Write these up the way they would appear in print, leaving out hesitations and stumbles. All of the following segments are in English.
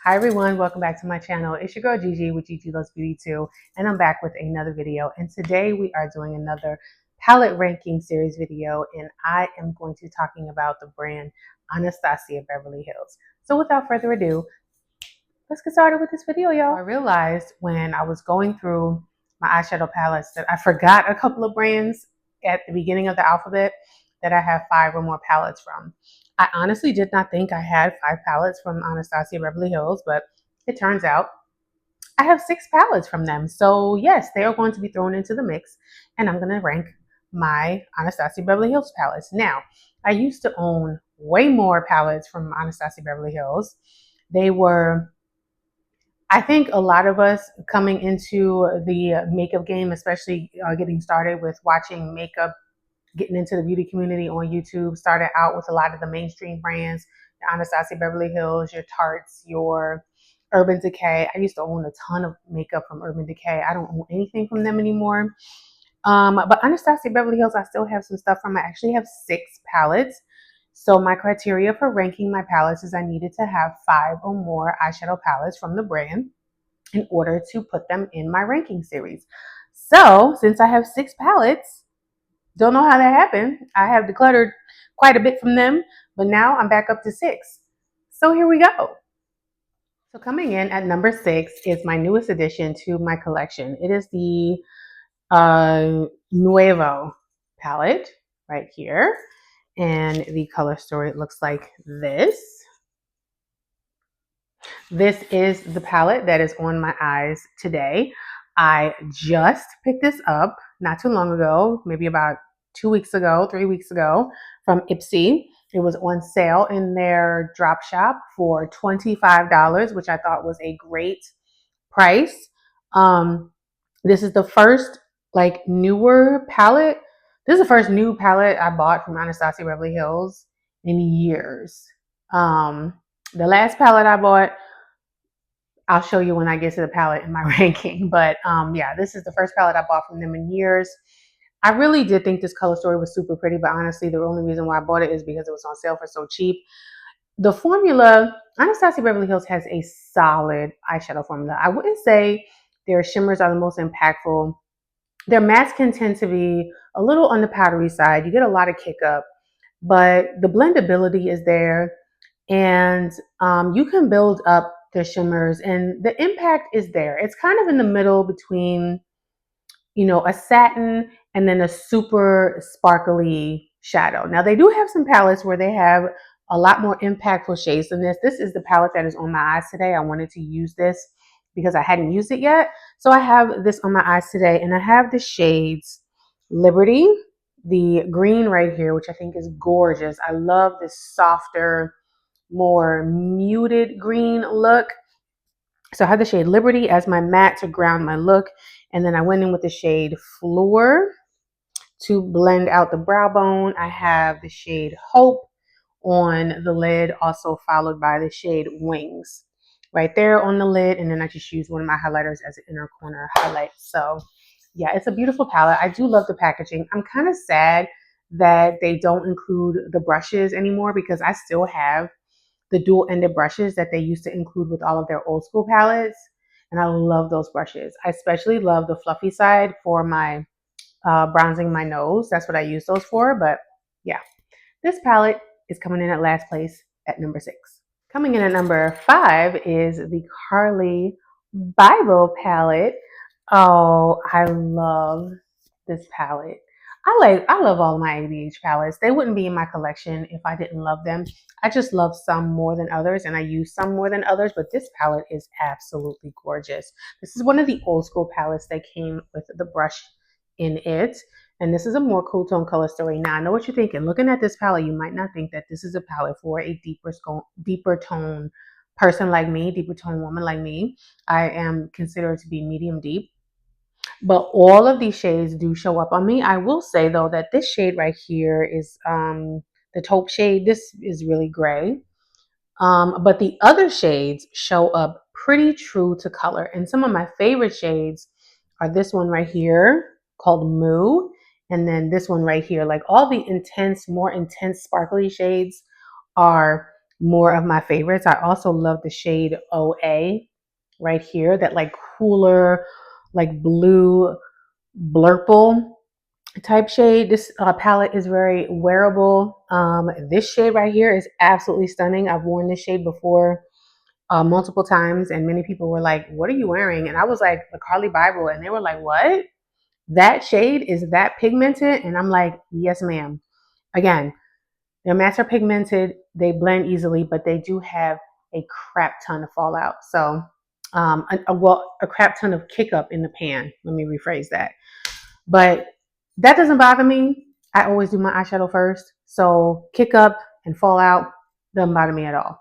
Hi everyone, welcome back to my channel. It's your girl Gigi with Gigi Loves Beauty too, and I'm back with another video. And today we are doing another palette ranking series video, and I am going to be talking about the brand Anastasia Beverly Hills. So without further ado, let's get started with this video, y'all. I realized when I was going through my eyeshadow palettes that I forgot a couple of brands at the beginning of the alphabet that I have 5 or more palettes from. I honestly did not think I had 5 palettes from Anastasia Beverly Hills, but it turns out I have 6 palettes from them. So yes, they are going to be thrown into the mix, and I'm going to rank my Anastasia Beverly Hills palettes. Now, I used to own way more palettes from Anastasia Beverly Hills. They were, I think a lot of us coming into the makeup game, especially getting started with watching makeup, getting into the beauty community on YouTube, started out with a lot of the mainstream brands, your Anastasia Beverly Hills, your Tartes, your Urban Decay. I used to own a ton of makeup from Urban Decay. I don't own anything from them anymore. But Anastasia Beverly Hills, I still have some stuff from. I actually have 6 palettes. So my criteria for ranking my palettes is I needed to have 5 or more eyeshadow palettes from the brand in order to put them in my ranking series. So since I have 6 palettes, don't know how that happened. I have decluttered quite a bit from them, but now I'm back up to 6. So here we go. So coming in at number 6 is my newest addition to my collection. It is the Nuevo palette right here. And the color story looks like this. This is the palette that is on my eyes today. I just picked this up not too long ago, maybe about 2 weeks ago, 3 weeks ago from Ipsy. It was on sale in their drop shop for $25, which I thought was a great price. This is the first newer palette. This is the first new palette I bought from Anastasia Beverly Hills in years. The last palette I bought, I'll show you when I get to the palette in my ranking. But yeah, this is the first palette I bought from them in years. I really did think this color story was super pretty, but honestly, the only reason why I bought it is because it was on sale for so cheap. The formula, Anastasia Beverly Hills has a solid eyeshadow formula. I wouldn't say their shimmers are the most impactful. Their mattes can tend to be a little on the powdery side. You get a lot of kick up, but the blendability is there, and you can build up the shimmers, and the impact is there. It's kind of in the middle between, a satin and then a super sparkly shadow. Now they do have some palettes where they have a lot more impactful shades than this. This is the palette that is on my eyes today. I wanted to use this because I hadn't used it yet. So I have this on my eyes today, and I have the shades Liberty, the green right here, which I think is gorgeous. I love this softer, more muted green look. So I have the shade Liberty as my matte to ground my look. And then I went in with the shade Floor to blend out the brow bone. I have the shade Hope on the lid, also followed by the shade Wings right there on the lid. And then I just use one of my highlighters as an inner corner highlight. So yeah, it's a beautiful palette. I do love the packaging. I'm kind of sad that they don't include the brushes anymore because I still have the dual-ended brushes that they used to include with all of their old school palettes. And I love those brushes. I especially love the fluffy side for my bronzing my nose. That's what I use those for. But yeah, this palette is coming in at last place at number 6. Coming in at number 5 is the Carly Bible palette. Oh, I love this palette. I love all my ABH palettes. They wouldn't be in my collection if I didn't love them. I just love some more than others, and I use some more than others, but this palette is absolutely gorgeous. This is one of the old school palettes that came with the brush in it, and this is a more cool tone color story. Now, I know what you're thinking. Looking at this palette, you might not think that this is a palette for a deeper tone person like me, deeper tone woman like me. I am considered to be medium deep. But all of these shades do show up on me. I will say though that this shade right here is the taupe shade. This is really gray. But the other shades show up pretty true to color. And some of my favorite shades are this one right here called Moo. And then this one right here. Like all the intense, more intense sparkly shades are more of my favorites. I also love the shade OA right here, that like cooler, like blue blurple type shade. This palette is very wearable. This shade right here is absolutely stunning. I've worn this shade before multiple times, and many people were like, "What are you wearing?" And I was like, "The Carly Bible," and they were like, "What? That shade is that pigmented?" And I'm like, "Yes, ma'am." Again, their mattes are pigmented, they blend easily, but they do have a crap ton of fallout. So, a crap ton of kick up in the pan. Let me rephrase that. But that doesn't bother me. I always do my eyeshadow first. So, kick up and fallout doesn't bother me at all.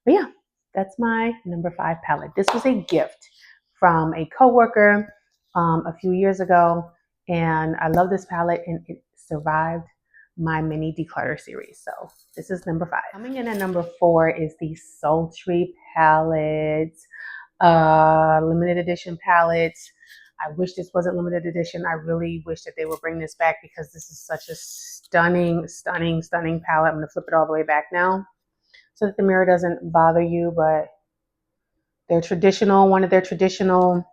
But yeah, that's my number 5 palette. This was a gift from a coworker a few years ago, and I love this palette, and it survived my mini declutter series. So this is number 5. Coming in at number 4 is the Sultry palette, limited edition palette. I wish this wasn't limited edition. I really wish that they would bring this back because this is such a stunning, stunning, stunning palette. I'm gonna flip it all the way back now so that the mirror doesn't bother you, but their traditional, one of their traditional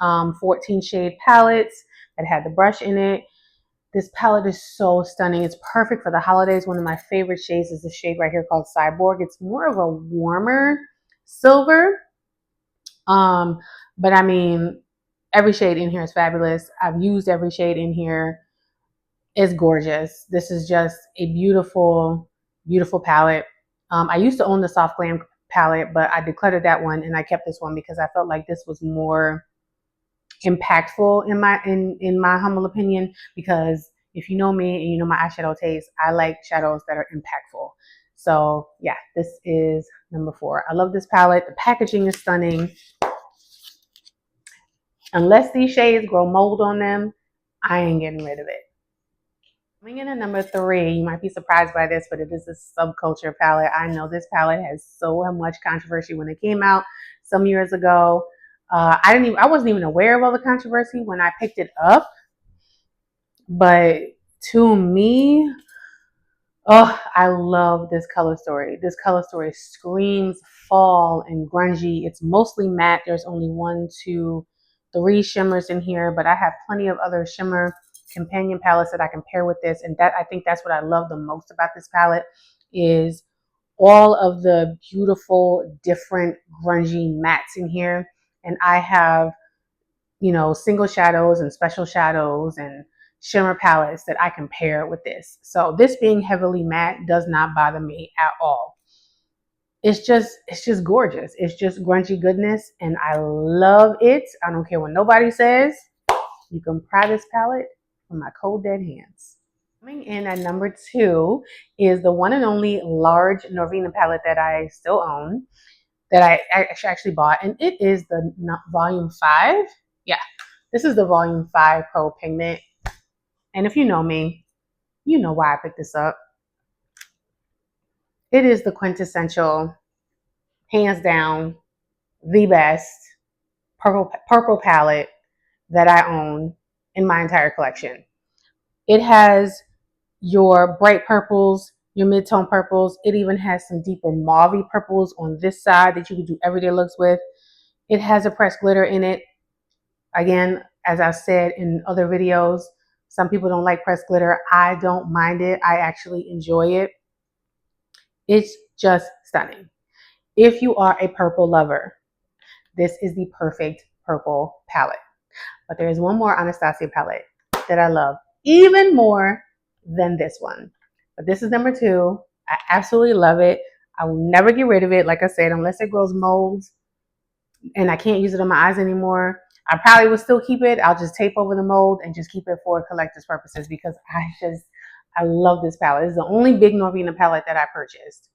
14 shade palettes that had the brush in it. This palette is so stunning. It's perfect for the holidays. One of my favorite shades is this shade right here called Cyborg. It's more of a warmer silver. But I mean, every shade in here is fabulous. I've used every shade in here. It's gorgeous. This is just a beautiful, beautiful palette. I used to own the Soft Glam palette, but I decluttered that one and I kept this one because I felt like this was more impactful in my humble opinion. Because if you know me and you know my eyeshadow taste, I like shadows that are impactful. So yeah, this is number 4. I love this palette. The packaging is stunning. Unless these shades grow mold on them, I ain't getting rid of it. Coming in at number 3, you might be surprised by this, but it is a Subculture palette. I know this palette has so much controversy when it came out some years ago. I wasn't even aware of all the controversy when I picked it up, but to me, oh, I love this color story. This color story screams fall and grungy. It's mostly matte. There's only 1, 2, 3 shimmers in here, but I have plenty of other shimmer companion palettes that I can pair with this. And that, I think that's what I love the most about this palette, is all of the beautiful different grungy mattes in here. And I have, you know, single shadows and special shadows and shimmer palettes that I can pair with this. So this being heavily matte does not bother me at all. It's just gorgeous. It's just grungy goodness, and I love it. I don't care what nobody says. You can pry this palette from my cold dead hands. Coming in at number 2 is the one and only large Norvina palette that I still own, that I actually bought, and it is the volume 5. Yeah, this is the volume 5 Pro Pigment. And if you know me, you know why I picked this up. It is the quintessential, hands down, the best purple palette that I own in my entire collection. It has your bright purples, your mid-tone purples. It even has some deeper mauve purples on this side that you can do everyday looks with. It has a pressed glitter in it. Again, as I've said in other videos, some people don't like pressed glitter. I don't mind it. I actually enjoy it. It's just stunning. If you are a purple lover, this is the perfect purple palette. But there is one more Anastasia palette that I love even more than this one. But this is number 2. I absolutely love it. I will never get rid of it, like I said, unless it grows mold and I can't use it on my eyes anymore. I probably will still keep it. I'll just tape over the mold and just keep it for collector's purposes because I love this palette. This is the only big Norvina palette that I purchased.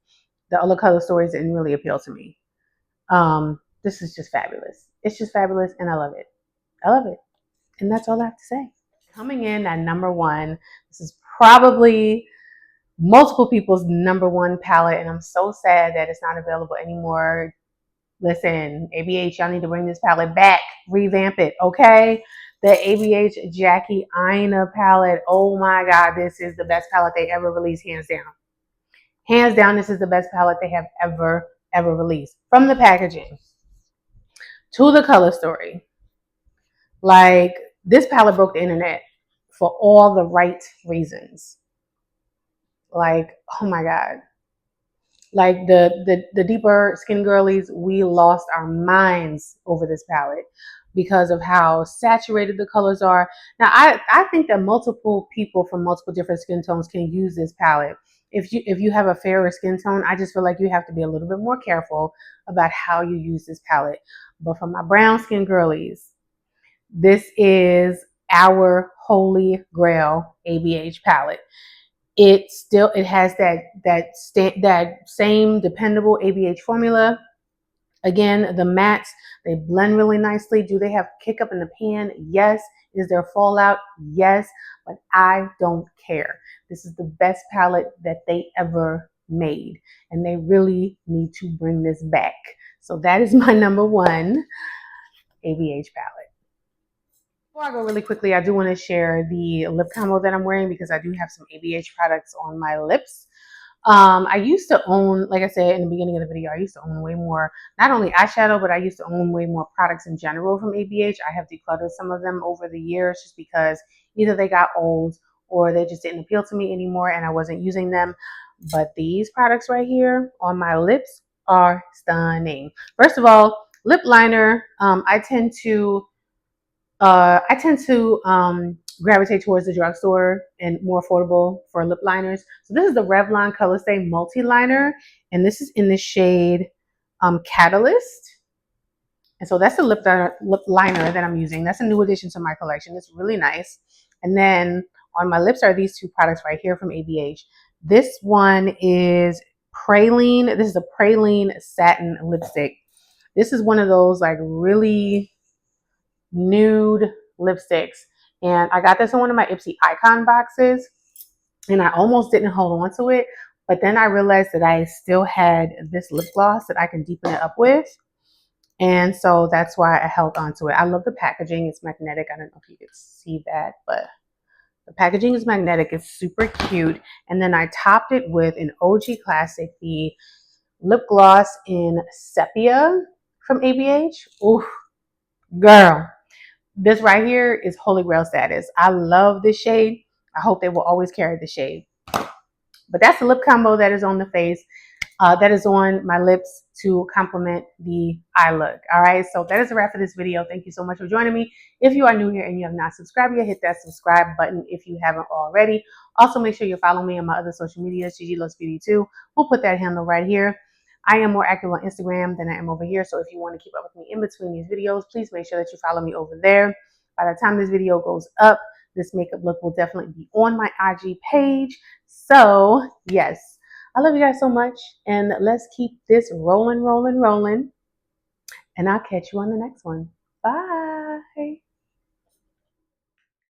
The other color stories didn't really appeal to me. This is just fabulous. It's just fabulous, and I love it. I love it. And that's all I have to say. Coming in at number 1, this is probably multiple people's number 1 palette, and I'm so sad that it's not available anymore. Listen, ABH, y'all need to bring this palette back, revamp it, okay? The ABH Jackie Aina palette. Oh my God, this is the best palette they ever released, hands down. Hands down, this is the best palette they have ever released. From the packaging to the color story. Like, this palette broke the internet for all the right reasons. Like, oh my God. Like the deeper skin girlies, we lost our minds over this palette because of how saturated the colors are. Now, I think that multiple people from multiple different skin tones can use this palette. If you have a fairer skin tone, I just feel like you have to be a little bit more careful about how you use this palette. But for my brown skin girlies, this is our holy grail ABH palette. It has that same dependable ABH formula. Again, the mattes, they blend really nicely. Do they have kick up in the pan? Yes. Is there fallout? Yes. But I don't care. This is the best palette that they ever made, and they really need to bring this back. So that is my number one ABH palette. Before I go really quickly, I do want to share the lip combo that I'm wearing because I do have some ABH products on my lips. I used to own, like I said in the beginning of the video, I used to own way more, not only eyeshadow, but I used to own way more products in general from ABH. I have decluttered some of them over the years just because either they got old or they just didn't appeal to me anymore and I wasn't using them. But these products right here on my lips are stunning. First of all, lip liner, I tend to gravitate towards the drugstore and more affordable for lip liners. So this is the Revlon Color Stay Multi Liner, and this is in the shade Catalyst. And so that's the lip liner that I'm using. That's a new addition to my collection. It's really nice. And then on my lips are these two products right here from ABH. This one is Praline. This is a Praline Satin Lipstick. This is one of those like really nude lipsticks, and I got this in one of my Ipsy Icon boxes, and I almost didn't hold on to it, but then I realized that I still had this lip gloss that I can deepen it up with, and so that's why I held on to it. I love the packaging. It's magnetic. I don't know if you can see that, but the packaging is magnetic. It's super cute. And then I topped it with an OG classic, the lip gloss in Sepia from ABH. Ooh, girl, this right here is holy grail status. I love this shade. I hope they will always carry the shade. But that's the lip combo that is on the face, that is on my lips to complement the eye look. All right, so that is a wrap for this video. Thank you so much for joining me. If you are new here and you have not subscribed yet, hit that subscribe button if you haven't already. Also, make sure you follow me on my other social medias, Gigi Loves Beauty 2. We'll put that handle right here. I am more active on Instagram than I am over here, so if you want to keep up with me in between these videos, please make sure that you follow me over there. By the time this video goes up, this makeup look will definitely be on my IG page. So, yes, I love you guys so much, and let's keep this rolling, rolling, rolling, and I'll catch you on the next one. Bye.